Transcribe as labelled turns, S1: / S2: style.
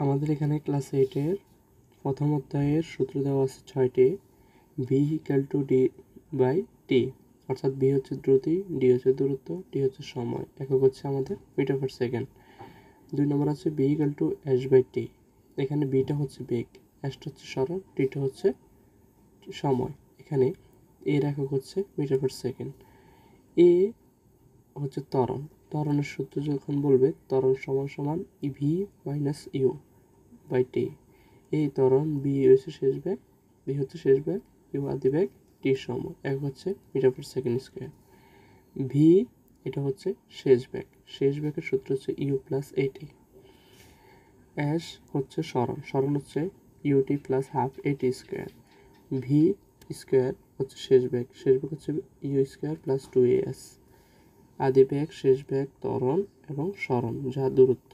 S1: আমাদের এখানে ক্লাস 8-এর প্রথম অধ্যায়ের সূত্র দেওয়া আছে 6টি। V equal to D by T, অর্থাৎ ভি হচ্ছে দ্রুতি, ডি হচ্ছে দূরত্ব, টি হচ্ছে সময়, একক হচ্ছে আমাদের মিটার পার সেকেন্ড। 2 নম্বর আছে B equal to S by T. এখানে বিটা হচ্ছে বেগ, এসটা হচ্ছে সরণ, টিটা হচ্ছে সময়। এখানে এর একক হচ্ছে মিটার পার সেকেন্ড। এ হচ্ছে ত্বরণ, ত্বরণের সূত্র যখন বলবে ত্বরণ সমান সমান V minus you by T. এই ত্বরণ বি হচ্ছে শেষ বেগ, বি হচ্ছে শেষ বেগ, ইউ আদি বেগ, টির সময়, এক হচ্ছে metre per second square. V এটা হচ্ছে শেষ বেগ, শেষ বেগের সূত্র হচ্ছে ইউ প্লাস এটি। এস হচ্ছে সরণ, সরণ হচ্ছে ইউটি প্লাস হাফ এটি স্কোয়ার। ভি স্কোয়ার হচ্ছে শেষ বেগ, শেষ বেগ হচ্ছে ইউ স্কোয়ার প্লাস 2as। আদি বেগ, শেষ বেগ, ত্বরণ এবং সরণ যা দূরত্ব।